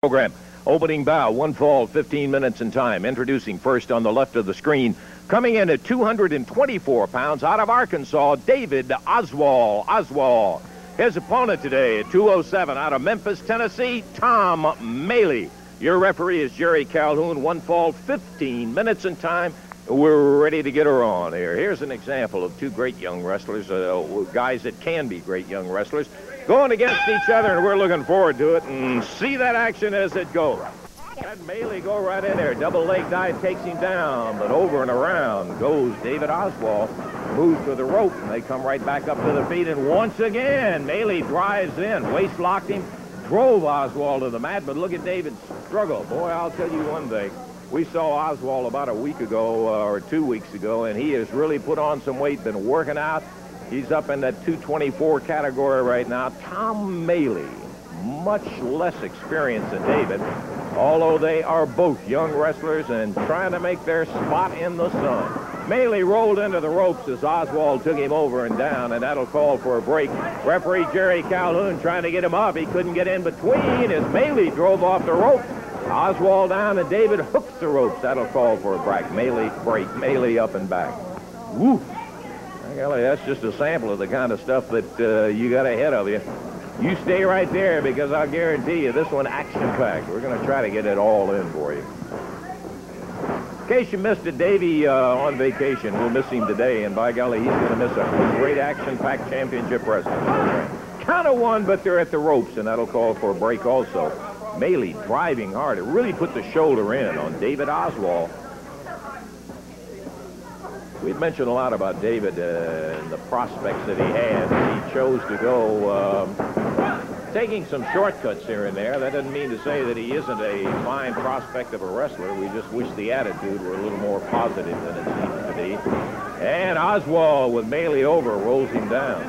Program. Opening bow, one fall, 15 minutes in time. Introducing first on the left of the screen, coming in at 224 pounds out of Arkansas, David Oswald. His opponent today at 207 out of Memphis, Tennessee, Tom Maley. Your referee is Jerry Calhoun. One fall, 15 minutes in time. We're ready to get her on here. Here's an example of two great young wrestlers, guys that can be great young wrestlers, going against each other, and we're looking forward to it and see that action as it goes. Let Maley go right in there. Double leg dive takes him down, but over and around goes David Oswald. Moves to the rope, and they come right back up to the feet, and once again, Maley drives in. Waist locked him, drove Oswald to the mat, but look at David's struggle. Boy, I'll tell you one thing. We saw Oswald about a week ago, or 2 weeks ago, and he has really put on some weight, been working out. He's up in that 224 category right now. Tom Maley, much less experienced than David, although they are both young wrestlers and trying to make their spot in the sun. Maley rolled into the ropes as Oswald took him over and down, and that'll call for a break. Referee Jerry Calhoun trying to get him up. He couldn't get in between as Maley drove off the ropes. Oswald down, and David hooks the ropes. That'll call for a break. Maley up and back. Woo! Golly, that's just a sample of the kind of stuff that you got ahead of you. You stay right there, because I'll guarantee you this one action-packed. We're going to try to get it all in for you. In case you missed it, Davey on vacation. We'll miss him today, and by golly, he's going to miss a great action-packed championship wrestling program. Count of one, but they're at the ropes, and that'll call for a break also. Maley driving hard. It really put the shoulder in on David Oswald. We've mentioned a lot about David and the prospects that he had. He chose to go taking some shortcuts here and there. That doesn't mean to say that he isn't a fine prospect of a wrestler. We just wish the attitude were a little more positive than it seems to be. And Oswald, with Maley over, rolls him down.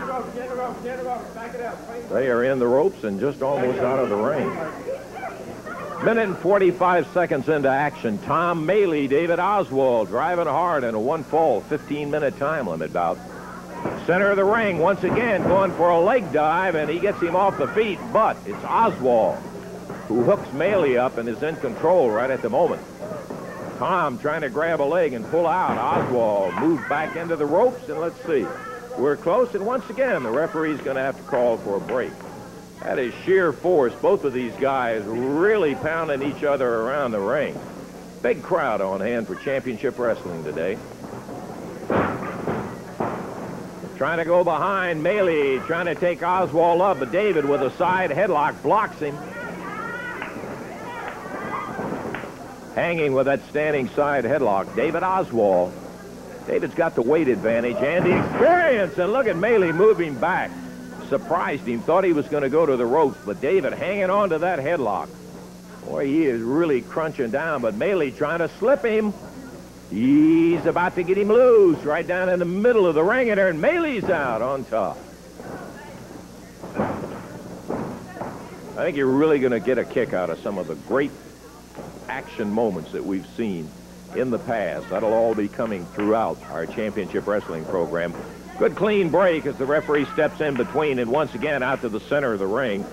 They are in the ropes and just almost out of the ring. Minute and 45 seconds into action. Tom Maley, David Oswald driving hard in a one fall, 15-minute time limit bout. Center of the ring once again going for a leg dive, and he gets him off the feet, but it's Oswald who hooks Maley up and is in control right at the moment. Tom trying to grab a leg and pull out. Oswald moves back into the ropes, and let's see. We're close, and once again the referee's going to have to call for a break. That is sheer force. Both of these guys really pounding each other around the ring. Big crowd on hand for championship wrestling today. Trying to go behind Maley, trying to take Oswald up, but David with a side headlock blocks him. Hanging with that standing side headlock, David Oswald. David's got the weight advantage and the experience, and look at Maley moving back. Surprised him, thought he was going to go to the ropes, but David hanging on to that headlock. Boy, he is really crunching down, but Maley trying to slip him. He's about to get him loose right down in the middle of the ring, and Maley's out on top. I think you're really going to get a kick out of some of the great action moments that we've seen in the past. That'll all be coming throughout our championship wrestling program. Good clean break as the referee steps in between, and once again out to the center of the ring.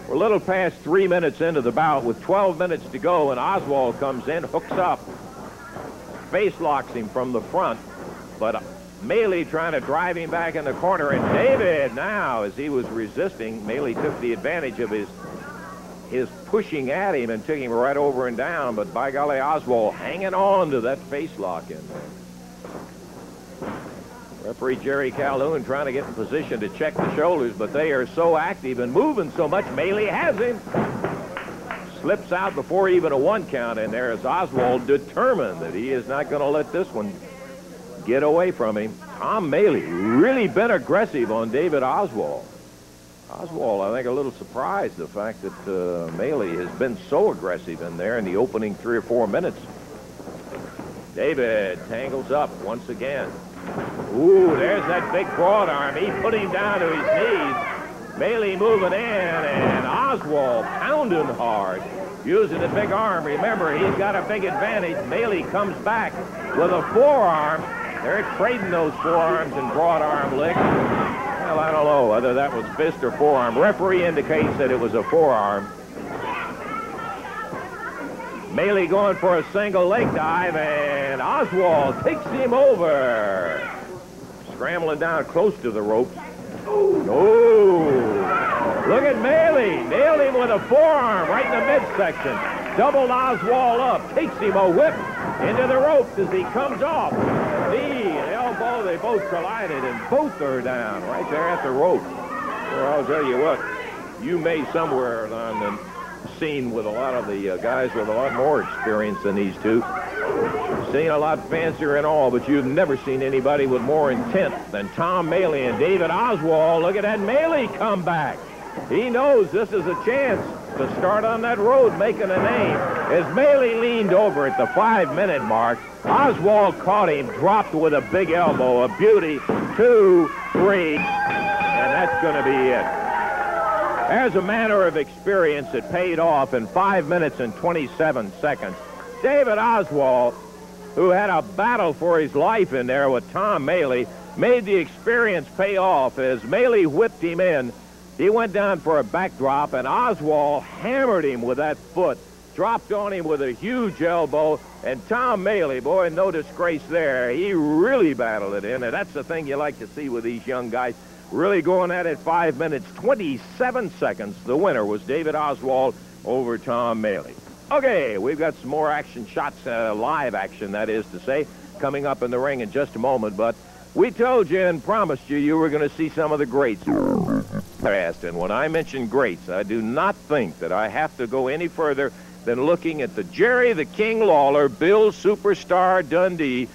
We're a little past 3 minutes into the bout with 12 minutes to go, and Oswald comes in, hooks up, face locks him from the front, but Maley trying to drive him back in the corner, and David now, as he was resisting, Maley took the advantage of his pushing at him and took him right over and down, but by golly, Oswald hanging on to that face lock in there. Referee Jerry Calhoun trying to get in position to check the shoulders, but they are so active and moving so much. Maley has him. Slips out before even a one count in there as Oswald determined that he is not going to let this one get away from him. Tom Maley really been aggressive on David Oswald. Oswald, I think, a little surprised the fact that Maley has been so aggressive in there in the opening 3 or 4 minutes. David tangles up once again. Ooh, there's that big broad arm. He put him down to his knees. Maley moving in, and Oswald pounding hard, using the big arm. Remember, he's got a big advantage. Maley comes back with a forearm. They're trading those forearms and broad arm licks. Well, I don't know whether that was fist or forearm. Referee indicates that it was a forearm. Mailey going for a single leg dive, and Oswald takes him over. Scrambling down close to the ropes. Oh, look at Mailey. Nailed him with a forearm right in the midsection. Doubled Oswald up. Takes him a whip into the ropes as he comes off. Knee and elbow, they both collided, and both are down right there at the rope. Well, I'll tell you what, you may somewhere on the scene with a lot of the guys with a lot more experience than these two. Seen a lot fancier and all, but you've never seen anybody with more intent than Tom Mailey and David Oswald. Look at that Mailey come back. He knows this is a chance to start on that road making a name. As Mailey leaned over at the 5-minute mark, Oswald caught him, dropped with a big elbow, a beauty, 2, 3, and that's going to be it. As a matter of experience, it paid off in 5 minutes and 27 seconds. David Oswald, who had a battle for his life in there with Tom Mailey, made the experience pay off as Mailey whipped him in. He went down for a backdrop, and Oswald hammered him with that foot, dropped on him with a huge elbow, and Tom Mailey, boy, no disgrace there. He really battled it in, and that's the thing you like to see with these young guys. Really going at it 5 minutes, 27 seconds. The winner was David Oswald over Tom Mailey. Okay, we've got some more action shots, live action, that is to say, coming up in the ring in just a moment, but we told you and promised you were going to see some of the greats. And when I mention greats, I do not think that I have to go any further than looking at the Jerry the King Lawler, Bill Superstar Dundee,